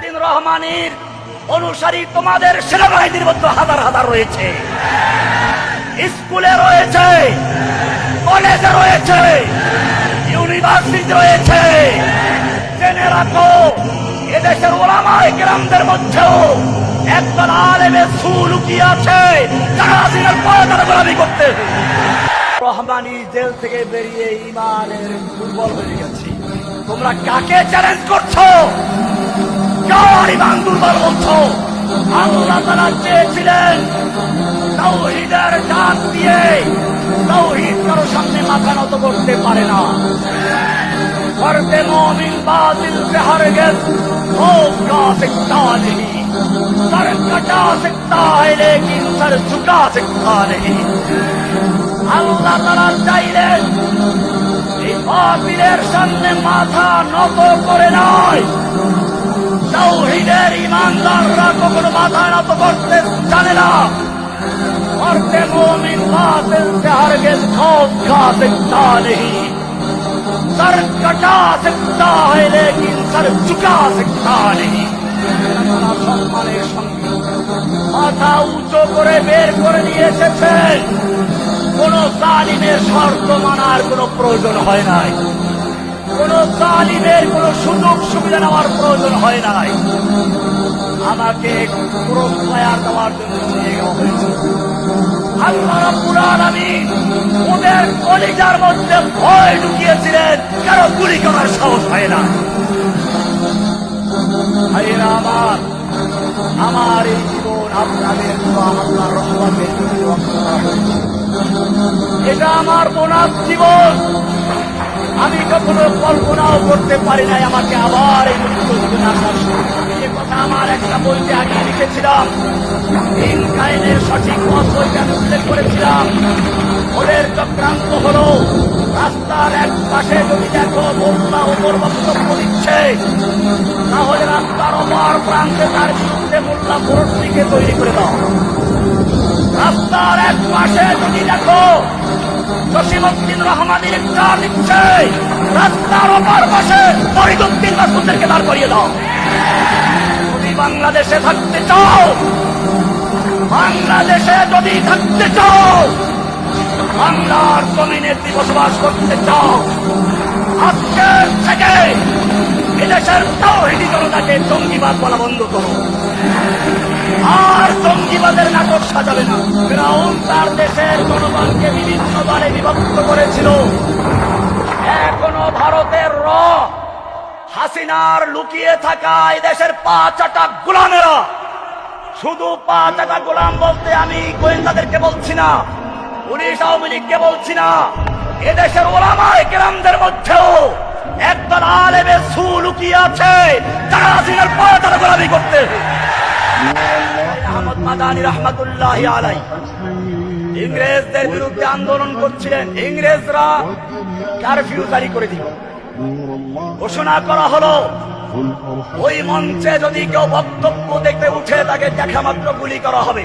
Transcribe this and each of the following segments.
জসিমউদ্দিন রহমানের অনুসারী তোমাদের সেনাবাহিনীর মধ্যে হাজার হাজার রয়েছে, স্কুলে রয়েছে, কলেজে রয়েছে, ইউনিভার্সিটি রয়েছে। জেনে রাখো, এদেশের ওলামায়ে কেরামদের মধ্যেও একদল আলেমে সু লুকিয়ে আছে, যারা দিনের পরে তারা গোলামি করতে। রহমানি জেল থেকে বেরিয়ে ইমানের দুর্বল হয়ে গেছি। তোমরা কাকে চ্যালেঞ্জ করছো? কার ইমান দুর্বল বলছো? আল্লাহ তাআলা চেয়েছিলেন তাওহীদের ডাক দিয়ে, তাওহীদ কারো সামনে মাথা নত করতে পারে না। ফরদে মুমিন বাতিল से हरगिज़ खौफ का सकता नहीं, सर कटा सकता है लेकिन सर झुका सकता नहीं। আল্লাহ তাআলা চাইলেন এই বাতিলের সামনে মাথা নত করে নয়। তাওহীদের ঈমানদাররা কখনো মাথা নত করতে জানে না। ফরদে মুমিন বাতিল से हरगिज़ खौफ का सकता नहीं, सर कटा सकता है लेकिन सर झुका सकता नहीं। সম্মানের সঙ্গে মাথা উঁচু করে বের করে নিয়ে এসেছেন। কোন জালিমের শর্ত মানার কোন প্রয়োজন হয় নাই, কোন জালিমের কোন সুযোগ সুবিধা নেওয়ার প্রয়োজন হয় নাই। আমাকে প্রশ্রয় দেওয়ার জন্য নিয়ে যাওয়া হয়েছে। আল্লাহ রাব্বুল আলামিন ওদের কলিজার মধ্যে ভয় ঢুকিয়েছিলেন, কারো গুলি করার সাহস হয় না। ভাইয়েরা আমার, আমার এই জীবন আপনাদের আল্লাহর রহমতের এটা আমার বোনাস জীবন। আমি কখনো কল্পনাও করতে পারি নাই আমাকে আবার এই জীবনে আসার কথা। আমার একটা বইতে আগে লিখেছিলাম, দিন কায়েমের সঠিক পথ বইতে আমি উল্লেখ করেছিলাম। ওদের চক্রান্ত হলো রাস্তার এক পাশে যদি দেখো মোল্লা ওপর বক্তব্য দিচ্ছে, তাহলে রাস্তার অপর প্রান্তে তার বিরুদ্ধে মোল্লা ভর্তিকে তৈরি করে দাও। রাস্তার এক পাশে যদি দেখো জসিমউদ্দিন রহমানের একটা দিচ্ছে, রাস্তার অপর পাশে ফরিদউদ্দিন মাসুদদেরকে দাঁড় করিয়ে দাও। যদি বাংলাদেশে থাকতে চাও, বাংলাদেশে যদি থাকতে চাও, বাংলার জমিনে বসবাস করতে চাও, আজকে থেকে এদেশের তাওহীদি জনতাকে জঙ্গিবাদ বলা বন্ধ করো। আর জঙ্গিবাদের নাটক সাজাবে না। ফিরআউন তার দেশের জনগণকে বিভিন্ন দলে বিভক্ত করেছিল। এখনো ভারতের হাসিনার লুকিয়ে থাকা এই দেশের ৫ গোলামেরা, শুধু ৫ গোলাম বলতে আমি গোয়েন্দাদেরকে বলছি না, পুলিশ আওয়ামী লীগকে বলছি না, এদেশের ওলামায়ে কেরামদের মধ্যেও একদল আলেমে সু লুকিয়ে আছে, যারা হাসিনার পরে তারা গোলামি করতে। আহমদ মাদানী রহমাতুল্লাহি আলাইহি ইংরেজদের বিরুদ্ধে আন্দোলন করছিলেন। ইংরেজরা কারফিউ জারি করে দিল, ঘোষণা করা হলো ওই মঞ্চে যদি কেউ বক্তব্য দেখতে উঠে তাকে দেখা মাত্র গুলি করা হবে।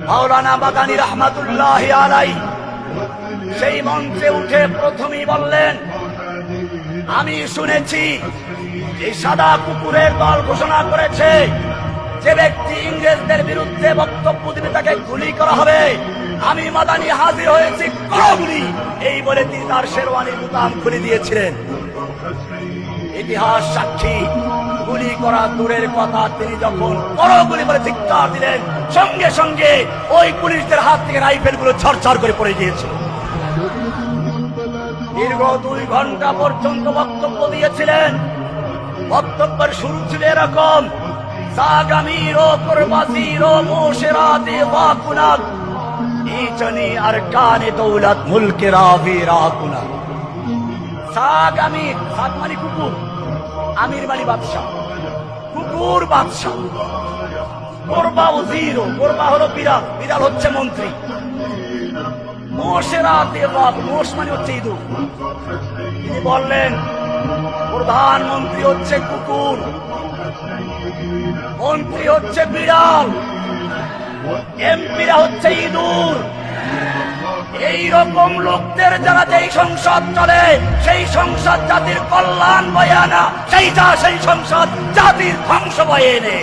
মাওলানা মাদানী রহমাতুল্লাহি আলাইহি সেই মঞ্চে উঠে প্রথমেই বললেন, আমি শুনেছি এই সাদা কুকুরের দল ঘোষণা করেছে যে ব্যক্তি ইংরেজদের বিরুদ্ধে বক্তব্য দিবে তাকে গুলি করা হবে। আমি মাদানী হাজির হয়েছি, গুলি। এই বলে তিনি তার শেরওয়ানি বুতাম খুলে দিয়েছিলেন। ইতিহাস সাক্ষী, গুলি করা দূরের কথা, তিনি যখন গুলি বলে ধিক্কার দিলেন, সঙ্গে সঙ্গে ওই পুলিশদের হাত থেকে রাইফেল গুলো ঝরঝর করে পড়ে গিয়েছিল। দীর্ঘ 2 ঘন্টা পর্যন্ত বক্তব্য দিয়েছিলেন। বক্তব্যের শুরু ছিল এরকম, সাগামিরো কুরবাজিরো মুশরাতে ওয়াকুনাক ইচনি আরকানে দৌলত মুলকে রাভি রাকুনা। সাগামির, সাগ মানে কুকুর, আমির মানে বাদশা, কুকুর বাদশা। কুরবা ওয়াজিরো, কুরবা হলো বিড়াল, বিড়াল হচ্ছে মন্ত্রী। মুশরাতে ওয়াক, মুশ মানে হচ্ছে ইঁদুর। তিনি বললেন প্রধানমন্ত্রী হচ্ছে কুকুর, মন্ত্রী হচ্ছে বিড়াল, এমপিরা হচ্ছে ইঁদুর। এই রকম লোকদের যারা যেই সংসদ চলে, সেই সংসদ জাতির কল্যাণ বয়ে আনা, সেই সংসদ জাতির ধ্বংস বয়ে এনে।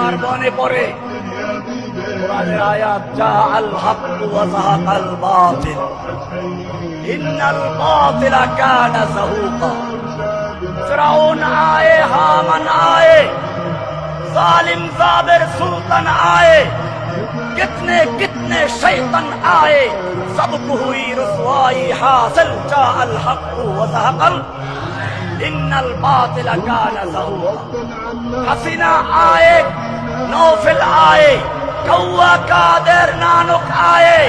আর মনে পড়ে কোরআনের আয়াত, জাআল হাক্কু ওয়া যাহাকাল বাতিল ইন্নাল বাতিলা কানা যাহুকা। ফিরাউন आए, हामान आए, जालिम जाबिर सुल्तान आए, कितने कितने शैतान आए, सबको हुई रुसवाई हासिल। जाअल हक्कु व ज़हक़ल इन्नल बातिला काना ज़हूक़ा। हसीना आए, नौफिल आए, कौआ कादिर नानुक आए,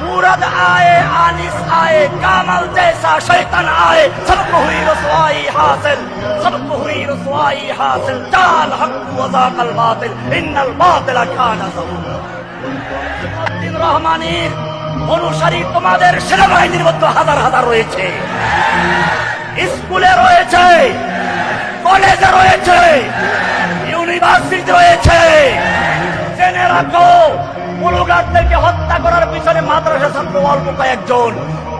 मुरद आए, आनिस आए, कामल जैसा शैतान आए, सबको हुई रुसवाई हासिल, सबको हुई रुसवाई हासिल। जाअल हक्कु व ज़हक़ल बातिल इन्नल बातिला काना ज़हूक़ा। মুজিবুদ্দিন রহমানের অনুসারী তোমাদের সেনাবাহিনীর মধ্যে হাজার হাজার রয়েছে, স্কুলে রয়েছে, কলেজে রয়েছে, ইউনিভার্সিটি রয়েছে। জেনে রাখো, মুলুগারদেরকে হত্যা করার পিছনে মাদ্রাসা ছাত্র অল্প কয়েকজন,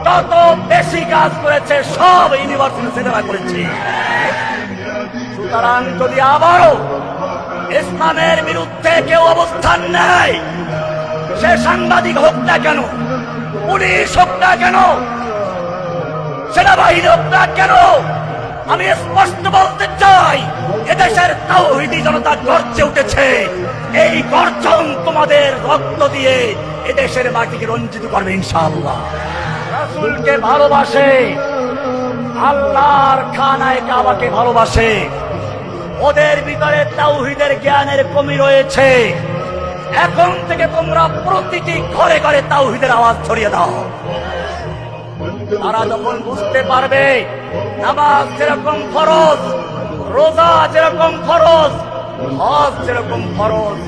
তত বেশি কাজ করেছে সব ইউনিভার্সিটি ছেলেরা করেছে। সুতরাং যদি আবারও ইসলামের বিরুদ্ধে কেউ অবস্থান নেয়, সে সাংবাদিক হোক না কেন, পুলিশ হোক না কেন, সেনাবাহিনী হোক না কেন, আমি স্পষ্ট বলতে চাই, এদেশের তাওহীদি জনতা গর্জে উঠেছে। এই গর্জন তোমাদের রক্ত দিয়ে এদেশের মাটিকে রঞ্জিত করবে ইনশাআল্লাহ। রাসূলকে ভালোবাসে, আল্লাহর খানায় কাবাকে ভালোবাসে, ওদের ভিতরে তাওহীদের জ্ঞানের কমি রয়েছে। এখন থেকে তোমরা প্রতিটি ঘরে ঘরে তাওহীদের আওয়াজ ছড়িয়ে দাও। তারা যখন বুঝতে পারবে নামাজ যেরকম ফরজ, রোজা যেরকম ফরজ, হজ যেরকম ফরজ,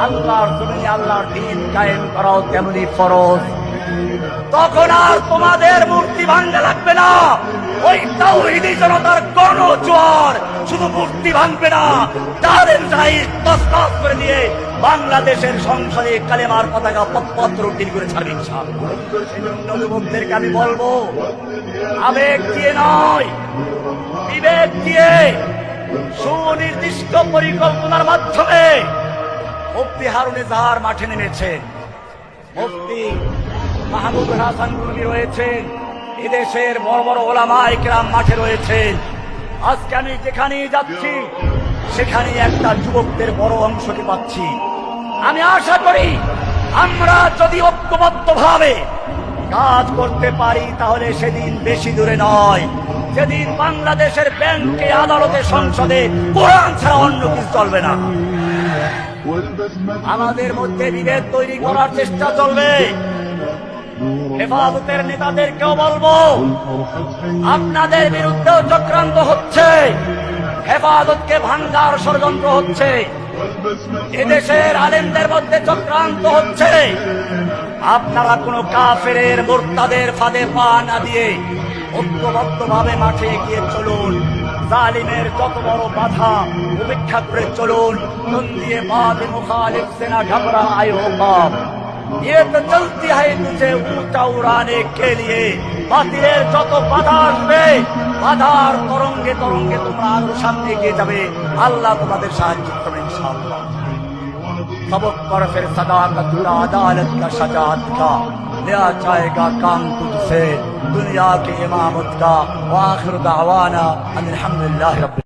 আল্লাহর জমিনে আল্লাহর দ্বীন কায়েম করাও তেমনি ফরজ, তখন আর তোমাদের মূর্তি ভাঙতে লাগবে না। ওই তাওহীদি জনতার গণজোয়ার শুধু মূর্তি ভাঙবে না, তাদের জাহির তসতস করে দিয়ে বাংলাদেশের সংসদে কালেমার পতাকা পত্র উড্ডীন করে ছাড়বে ইনশাআল্লাহ। সেজন্য যুবকদেরকে আমি বলবো, আবেগ দিয়ে নয়, বিবেক দিয়ে সুনির্দিষ্ট পরিকল্পনার মাধ্যমে মুফতি হারুন ইজাহার মাঠে নেমেছেন, মুফতি মাহমুদুল হাসান গুলবি রয়েছেন, এদেশের বড় বড় ওলামায়ে কেরাম মাঠে রয়েছেন। আজকে আমি যেখানেই যাচ্ছি সেখানে একটা যুবকদের বড় অংশকে পাচ্ছি। আমি আশা করি আমরা যদি ঐক্যবদ্ধভাবে কাজ করতে পারি, তাহলে সেদিন বেশি দূরে নয়, যেদিন বাংলাদেশের ব্যাংকে, আদালতে, সংসদে কোরআন ছাড়া অন্য কিছু চলবে না। আমাদের মধ্যে বিভেদ তৈরি করার চেষ্টা চলবে। হেফাজতের নেতাদেরকেও বলবো, আপনাদের বিরুদ্ধেও চক্রান্ত হচ্ছে, হেফাজতকে ভাঙার ষড়যন্ত্র হচ্ছে, এদেশের আলেমদের মধ্যে চক্রান্ত হচ্ছে। আপনারা কোন কাফেরের মুরতাদের ফাঁদে পা না দিয়ে ঐক্যবদ্ধভাবে মাঠে এগিয়ে চলুন। জালিমের যত বড় বাধা উপেক্ষা করে চলুন। মন দিয়ে বাদে মুখালিফ से ना घबराए हो बाप, ये तो चलती है तुझे ऊंचा उड़ाने के लिए। বাতিলের যত বাধা আসবে, বাধার তরঙ্গে তরঙ্গে তোমরা আরো সামনে এগিয়ে যাবে। আল্লাহ তোমাদের সাহায্য করবে ইনশাআল্লাহ। सबक पर फिर सदाकत का, अदालत का, शजाअत का, लिया जाएगा काम तुझसे दुनिया की इमामत का। व आखिर दावाना अनिल हम्दुलिल्लाहि रब्बिल